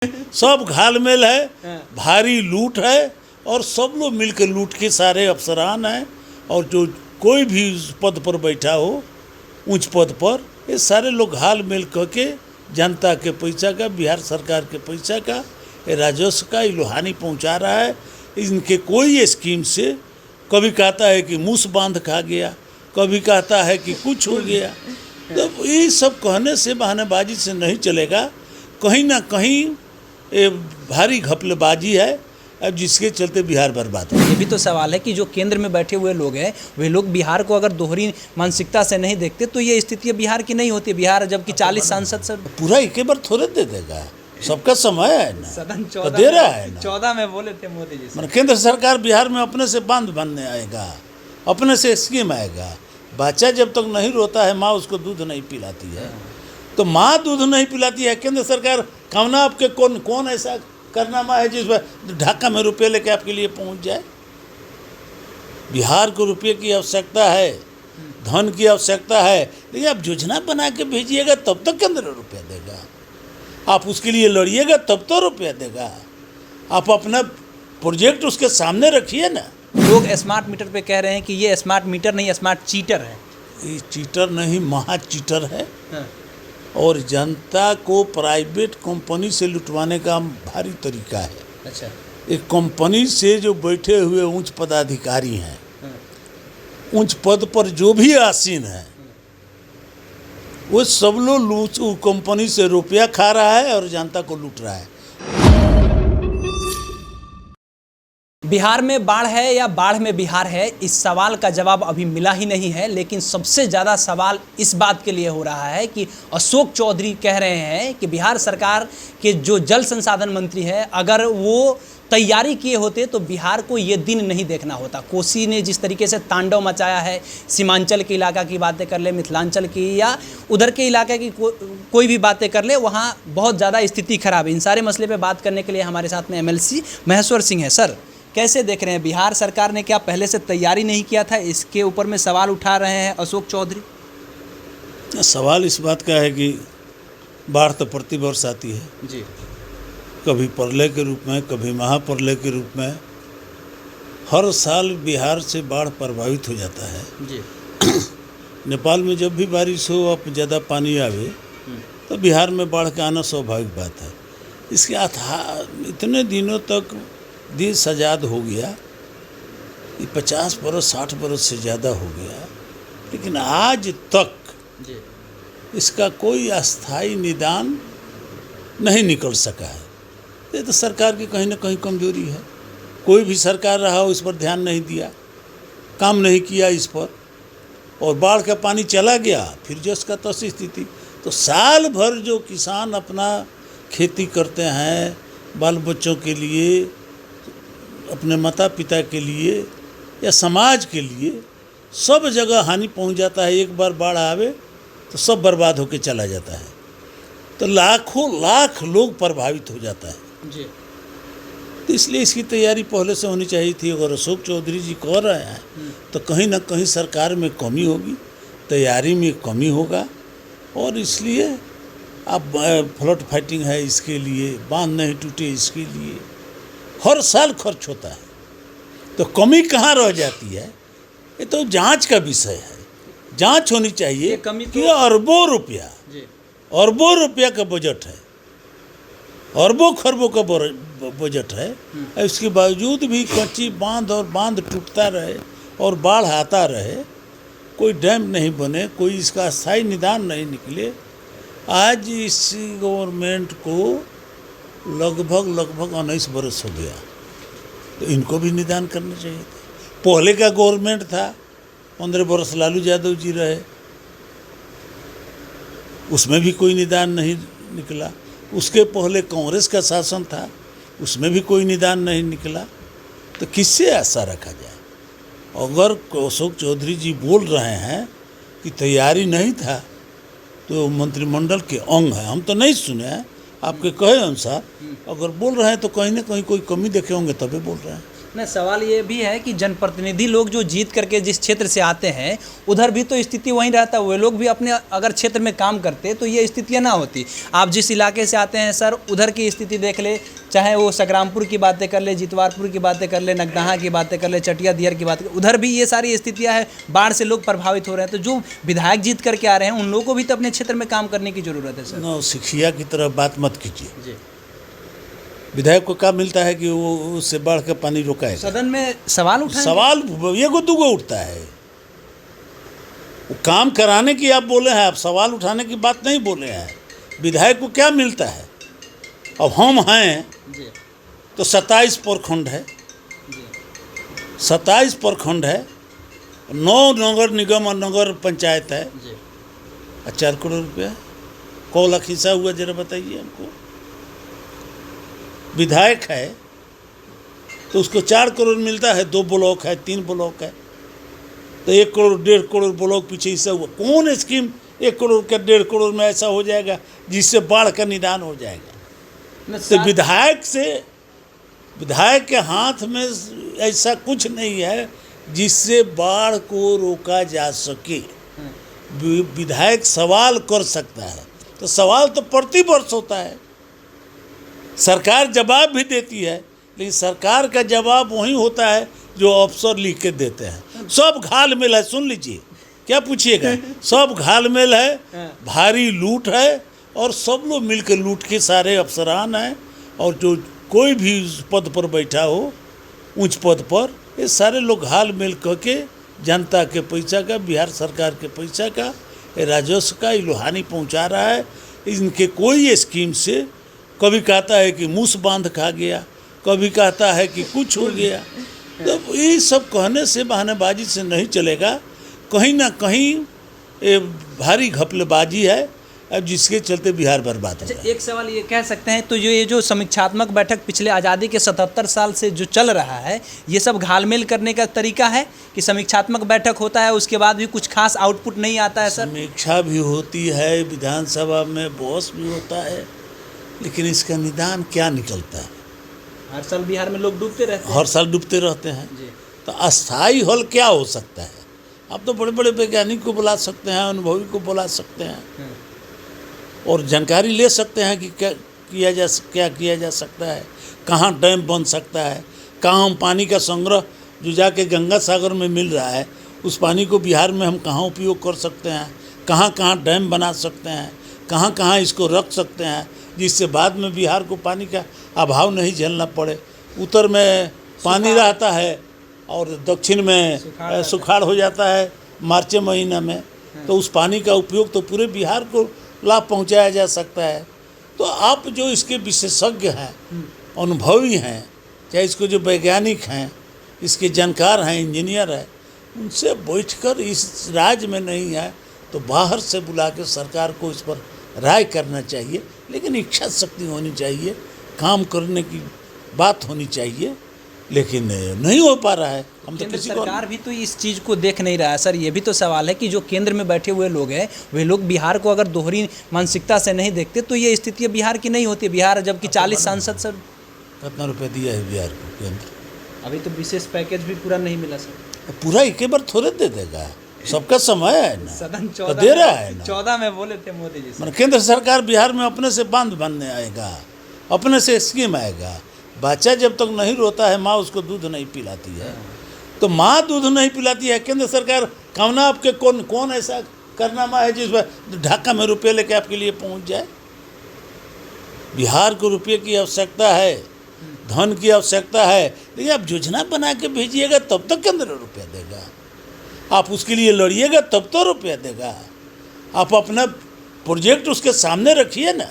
सब घालमेल है, भारी लूट है और सब लोग मिलकर लूट के सारे अफसरान हैं और जो कोई भी पद पर बैठा हो उच्च पद पर, ये सारे लोग हाल मेल करके जनता के पैसा का, बिहार सरकार के पैसा का, ये राजस्व का ये लुहानी पहुंचा रहा है। इनके कोई स्कीम से कभी कहता है कि मूस बांध खा गया, कभी कहता है कि कुछ हो गया। तो ये सब कहने से, बहानेबाजी से नहीं चलेगा। कहीं ना कहीं ये भारी घपलेबाजी है, अब जिसके चलते बिहार बर्बाद हो। ये भी तो सवाल है कि जो केंद्र में बैठे हुए लोग हैं, वे लोग बिहार को अगर दोहरी मानसिकता से नहीं देखते तो ये स्थिति बिहार की नहीं होती। बिहार जबकि 40 सांसद सर पूरा एक बार थोड़े दे देगा, सबका समय है ना, सदन तो दे रहा है ना। 14 में बोले थे मोदी जी से। केंद्र सरकार बिहार में अपने से बांध बनने आएगा, अपने से स्कीम आएगा। बच्चा जब तक नहीं रोता है, माँ उसको दूध नहीं पिलाती है, तो माँ दूध नहीं पिलाती है। केंद्र सरकार कौना आपके कौन ऐसा करनामा है जिसमें ढाका में रुपये लेके आपके लिए पहुंच जाए। बिहार को रुपये की आवश्यकता है, धन की आवश्यकता है, लेकिन आप योजना बना के भेजिएगा तब तक केंद्र रुपया देगा। आप उसके लिए लड़िएगा तब तो रुपया देगा। आप अपना प्रोजेक्ट उसके सामने रखिए ना। लोग स्मार्ट मीटर पे कह रहे हैं कि ये स्मार्ट मीटर नहीं, स्मार्ट चीटर है। ये चीटर नहीं, महा चीटर है। और जनता को प्राइवेट कंपनी से लुटवाने का भारी तरीका है। अच्छा, एक कंपनी से जो बैठे हुए उच्च पदाधिकारी हैं, उच्च पद पर जो भी आसीन है, वो सब लोग कंपनी से रुपया खा रहा है और जनता को लूट रहा है। बिहार में बाढ़ है या बाढ़ में बिहार है, इस सवाल का जवाब अभी मिला ही नहीं है। लेकिन सबसे ज़्यादा सवाल इस बात के लिए हो रहा है कि अशोक चौधरी कह रहे हैं कि बिहार सरकार के जो जल संसाधन मंत्री है, अगर वो तैयारी किए होते तो बिहार को ये दिन नहीं देखना होता। कोसी ने जिस तरीके से तांडव मचाया है, सीमांचल के इलाका की बातें कर ले, मिथिलांचल की या उधर के इलाके की कोई भी बातें कर ले, वहाँ बहुत ज़्यादा स्थिति खराब है। इन सारे मसले पर बात करने के लिए हमारे साथ में MLC महेश्वर सिंह है। सर, कैसे देख रहे हैं, बिहार सरकार ने क्या पहले से तैयारी नहीं किया था? इसके ऊपर में सवाल उठा रहे हैं अशोक चौधरी। सवाल इस बात का है कि बाढ़ तो प्रतिवर्ष आती है जी, कभी प्रलय के रूप में, कभी महाप्रलय के रूप में। हर साल बिहार से बाढ़ प्रभावित हो जाता है जी। नेपाल में जब भी बारिश हो, अब ज़्यादा पानी आवे तो बिहार में बाढ़ का आना स्वाभाविक बात है। इसके इतने दिनों तक देश आज़ाद हो गया, ये 50 बरस 60 बरस से ज़्यादा हो गया, लेकिन आज तक इसका कोई अस्थाई निदान नहीं निकल सका है। ये तो सरकार की कहीं ना कहीं कमजोरी है। कोई भी सरकार रहा हो, इस पर ध्यान नहीं दिया, काम नहीं किया इस पर, और बाढ़ का पानी चला गया, फिर जस का तस स्थिति। तो साल भर जो किसान अपना खेती करते हैं, बाल बच्चों के लिए, अपने माता पिता के लिए या समाज के लिए, सब जगह हानि पहुंच जाता है। एक बार बाढ़ आवे तो सब बर्बाद होके चला जाता है, तो लाखों लाख लोग प्रभावित हो जाता है जी। तो इसलिए इसकी तैयारी पहले से होनी चाहिए थी। अगर अशोक चौधरी जी कह रहे हैं तो कहीं ना कहीं सरकार में कमी होगी, तैयारी में कमी होगा, और इसलिए अब फ्लड फाइटिंग है, इसके लिए बांध नहीं टूटे, इसके लिए हर साल खर्च होता है। तो कमी कहाँ रह जाती है, ये तो जांच का विषय है। जांच होनी चाहिए कि अरबों रुपया का बजट है, अरबों खरबों का बजट है, इसके बावजूद भी कच्ची बांध और बांध टूटता रहे और बाढ़ आता रहे, कोई डैम नहीं बने, कोई इसका स्थायी निदान नहीं निकले। आज इस गवर्नमेंट को लगभग 19 बरस हो गया, तो इनको भी निदान करना चाहिए था। पहले का गवर्नमेंट था, 15 बरस लालू यादव जी रहे, उसमें भी कोई निदान नहीं निकला। उसके पहले कांग्रेस का शासन था, उसमें भी कोई निदान नहीं निकला। तो किससे आशा रखा जाए? अगर अशोक चौधरी जी बोल रहे हैं कि तैयारी नहीं था, तो मंत्रिमंडल के अंग है, हम तो नहीं सुने हैं, आपके कहे अनुसार अगर बोल रहे हैं तो कहीं ना कहीं कोई कमी देखे होंगे तभी बोल रहे हैं। नहीं, सवाल ये भी है कि जनप्रतिनिधि लोग जो जीत करके जिस क्षेत्र से आते हैं उधर भी तो स्थिति वहीं रहता है। वे लोग भी अपने अगर क्षेत्र में काम करते तो ये स्थितियाँ ना होती। आप जिस इलाके से आते हैं सर, उधर की स्थिति देख ले, चाहे वो संग्रामपुर की बातें कर ले, जितवारपुर की बातें कर ले, नगदहा की बातें कर ले, चटिया दियर की बात कर, उधर भी ये सारी स्थितियाँ हैं, बाढ़ से लोग प्रभावित हो रहे हैं। तो जो विधायक जीत करके आ रहे हैं उन लोगों को भी तो अपने क्षेत्र में काम करने की ज़रूरत है सर। ना सिखिया की तरह बात मत कीजिए। जी, विधायक को क्या मिलता है कि वो उससे बाढ़ का पानी रोकाएगा? सदन में सवाल उठाएंगे। सवाल ये को दुगो उठता है। वो काम कराने की आप बोले हैं, आप सवाल उठाने की बात नहीं बोले हैं। विधायक को क्या मिलता है? अब हम हैं जी, तो 27 प्रखंड है, जी, 27 प्रखंड है, 9 नगर निगम और नगर पंचायत है, जी। और 4 करोड़ रुपया कौ लाख हिस्सा हुआ, जरा बताइए हमको। विधायक है तो उसको 4 करोड़ मिलता है, 2 ब्लॉक है, 3 ब्लॉक है, तो 1 करोड़ 1.5 करोड़ ब्लॉक पीछे हिस्सा हुआ। कौन स्कीम 1 करोड़ का 1.5 करोड़ में ऐसा हो जाएगा जिससे बाढ़ का निदान हो जाएगा? तो विधायक के हाथ में ऐसा कुछ नहीं है जिससे बाढ़ को रोका जा सके। विधायक सवाल कर सकता है, तो सवाल तो प्रति वर्ष होता है। सरकार जवाब भी देती है, लेकिन सरकार का जवाब वही होता है जो अफसर लिख के देते हैं। सब घालमेल है, सुन लीजिए, क्या पूछिएगा, सब घालमेल है, भारी लूट है, और सब लोग मिलकर लूट के सारे अफसरान हैं, और जो कोई भी पद पर बैठा हो, उच्च पद पर, ये सारे लोग हाल मेल करके जनता के पैसा का, बिहार सरकार के पैसा का, राजस्व का इलोहानी पहुंचा रहा है। इनके कोई स्कीम से कभी कहता है कि मूस बांध खा गया, कभी कहता है कि कुछ हो गया। तो ये सब कहने से, बहानेबाजी से नहीं चलेगा। कहीं ना कहीं ये भारी घपलेबाजी है, अब जिसके चलते बिहार बर्बाद हो रहा है। एक सवाल ये कह सकते हैं, तो ये जो समीक्षात्मक बैठक पिछले आज़ादी के 77 साल से जो चल रहा है, ये सब घालमेल करने का तरीका है कि समीक्षात्मक बैठक होता है, उसके बाद भी कुछ खास आउटपुट नहीं आता है सर? समीक्षा भी होती है, विधानसभा में बहस भी होता है, लेकिन इसका निदान क्या निकलता है? हर साल बिहार में लोग डूबते रहते हैं। हर साल डूबते रहते हैं। जी। तो अस्थायी हल क्या हो सकता है? आप तो बड़े बड़े वैज्ञानिक को बुला सकते हैं, अनुभवी को बुला सकते हैं, और जानकारी ले सकते हैं कि क्या किया जा सकता है, कहाँ डैम बन सकता है, कहाँ हम पानी का संग्रह जो जाके गंगा सागर में मिल रहा है, उस पानी को बिहार में हम कहाँ उपयोग कर सकते हैं, कहाँ कहाँ डैम बना सकते हैं, कहाँ कहाँ इसको रख सकते हैं, जिससे बाद में बिहार को पानी का अभाव नहीं झेलना पड़े। उत्तर में पानी रहता है और दक्षिण में सुखाड़ हो जाता है मार्च महीना में, तो उस पानी का उपयोग तो पूरे बिहार को लाभ पहुंचाया जा सकता है। तो आप जो इसके विशेषज्ञ हैं, अनुभवी हैं, चाहे इसको जो वैज्ञानिक हैं, इसके जानकार हैं, इंजीनियर हैं, उनसे बैठकर, इस राज्य में नहीं है तो बाहर से बुला के सरकार को इस पर राय करना चाहिए। लेकिन इच्छा शक्ति होनी चाहिए, काम करने की बात होनी चाहिए, लेकिन नहीं हो पा रहा है। हम तो किसी को, सरकार भी तो इस चीज़ को देख नहीं रहा है सर। ये भी तो सवाल है कि जो केंद्र में बैठे हुए लोग हैं, वे लोग बिहार को अगर दोहरी मानसिकता से नहीं देखते तो ये स्थिति बिहार की नहीं होती। बिहार जबकि 40 सांसद सर, कितना रुपया दिया है बिहार को केंद्र? अभी तो विशेष पैकेज भी पूरा नहीं मिला सर। पूरा एक बार थोड़े दे देगा, सबका समय है ना, सदन तो दे रहा है ना। 14 में बोले थे मोदी जी। मतलब केंद्र सरकार बिहार में अपने से बांध बनने आएगा, अपने से स्कीम आएगा। बच्चा जब तक नहीं रोता है, माँ उसको दूध नहीं पिलाती है, तो माँ दूध नहीं पिलाती है, केंद्र सरकार कामना आपके कौन ऐसा कारनामा है जिसमें ढाका में रुपये लेके आपके लिए पहुंच जाए? बिहार को रुपये की आवश्यकता है, धन की आवश्यकता है, लेकिन आप योजना बना के भेजिएगा तब तक केंद्र रुपया देगा। आप उसके लिए लड़िएगा तब तो रुपया देगा। आप अपना प्रोजेक्ट उसके सामने रखिए ना,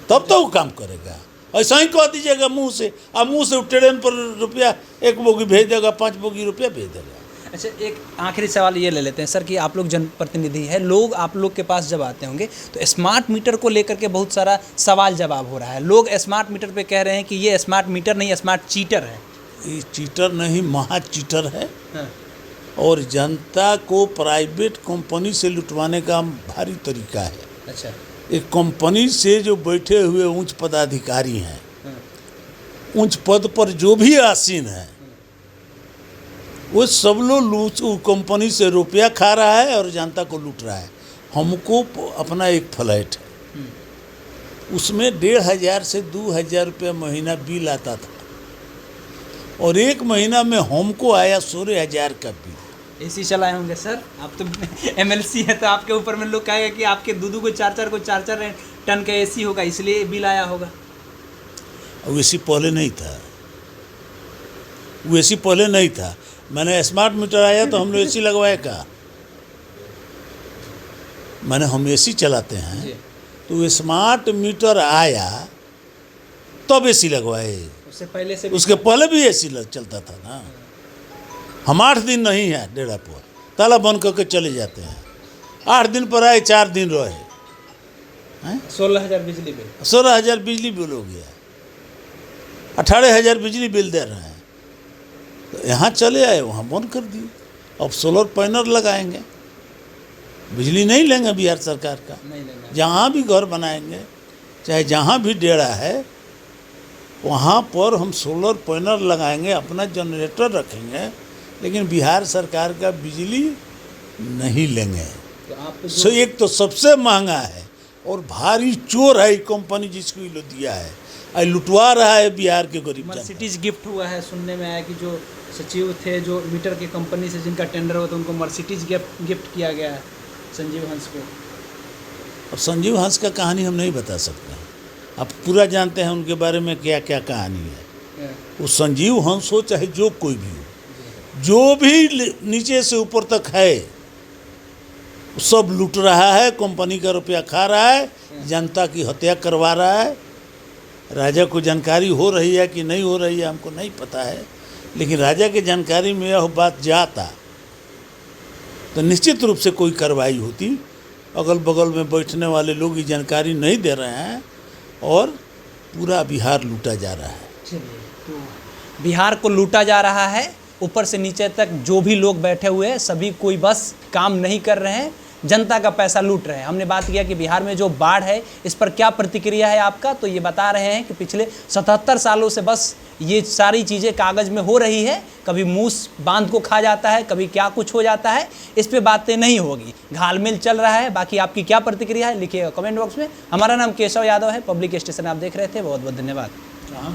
तब तो वो काम करेगा। ऐसा ही कह दीजिएगा मुंह से, अब मुंह से ट्रेन पर रुपया 1 बोगी भेज देगा, 5 बोगी रुपया भेज देगा। अच्छा, एक आखिरी सवाल ये ले लेते हैं सर कि आप लोग जनप्रतिनिधि हैं, लोग आप लोग के पास जब आते होंगे तो स्मार्ट मीटर को लेकर के बहुत सारा सवाल जवाब हो रहा है। लोग स्मार्ट मीटर पे कह रहे हैं कि ये स्मार्ट मीटर नहीं, स्मार्ट चीटर है। ये चीटर नहीं, महा चीटर है। हाँ। और जनता को प्राइवेट कंपनी से लुटवाने का भारी तरीका है। अच्छा। एक कंपनी से जो बैठे हुए उच्च पदाधिकारी हैं, उच्च पद पर जो भी आसीन है वो सब लोग लूट कंपनी से रुपया खा रहा है और जनता को लूट रहा है। हमको अपना एक फ्लैट है, उसमें 1500 से 2000 रुपया महीना बिल आता था और एक महीना में हमको आया 16,000 का बिल। एसी चलाए होंगे सर, आप तो एमएलसी है तो आपके ऊपर में लोग कहेगा कि आपके दूधू को 4-4 टन का एसी होगा इसलिए बिल आया होगा। वो एसी पहले नहीं था, वो एसी पहले नहीं था। मैंने स्मार्ट मीटर आया तो हम लोग एसी लगवाए का, मैंने हम एसी चलाते हैं तो स्मार्ट मीटर आया तब एसी लगवाए, उससे पहले से उसके पहले भी एसी चलता था ना। हम 8 दिन नहीं है डेरा पर, ताला बंद करके चले जाते हैं। 8 दिन पर आए, 4 दिन रहे, 16,000 बिजली बिल, 16,000 बिजली बिल हो गया, 18,000 बिजली बिल दे रहे हैं। तो यहाँ चले आए, वहाँ बंद कर दिए। अब सोलर पैनल लगाएंगे, बिजली नहीं लेंगे बिहार सरकार का। नहीं लेना। जहाँ भी घर बनाएंगे, चाहे जहाँ भी डेरा है, वहाँ पर हम सोलर पैनल लगाएंगे, अपना जनरेटर रखेंगे, लेकिन बिहार सरकार का बिजली नहीं लेंगे। तो आप सो एक तो सबसे महंगा है और भारी चोर है ये कंपनी जिसको ये लोग दिया है, और लुटवा रहा है बिहार के गरीब जनता। मर्सिडीज गिफ्ट हुआ है, सुनने में आया कि जो सचिव थे जो मीटर की कंपनी से जिनका टेंडर हुआ था उनको मर्सिडीज गिफ्ट किया गया है संजीव हंस को। अब संजीव हंस का कहानी हम नहीं बता सकते हैं, आप पूरा जानते हैं उनके बारे में क्या क्या कहानी है। वो संजीव हंस हो चाहे जो कोई भी हो, जो भी नीचे से ऊपर तक है सब लूट रहा है, कंपनी का रुपया खा रहा है, जनता की हत्या करवा रहा है। राजा को जानकारी हो रही है कि नहीं हो रही है हमको नहीं पता है, लेकिन राजा की जानकारी में यह बात जाता तो निश्चित रूप से कोई कार्रवाई होती। अगल बगल में बैठने वाले लोग ये जानकारी नहीं दे रहे हैं और पूरा बिहार लूटा जा रहा है। चलिए, तो बिहार को लूटा जा रहा है, ऊपर से नीचे तक जो भी लोग बैठे हुए हैं सभी कोई बस काम नहीं कर रहे हैं, जनता का पैसा लूट रहे हैं। हमने बात किया कि बिहार में जो बाढ़ है इस पर क्या प्रतिक्रिया है आपका, तो ये बता रहे हैं कि पिछले 77 सालों से बस ये सारी चीज़ें कागज़ में हो रही है, कभी मूस बांध को खा जाता है, कभी क्या कुछ हो जाता है, इस पे बातें नहीं होगी, घालमेल चल रहा है। बाकी आपकी क्या प्रतिक्रिया है लिखिएगा कमेंट बॉक्स में। हमारा नाम केशव यादव है, पब्लिक स्टेशन आप देख रहे थे, बहुत बहुत धन्यवाद।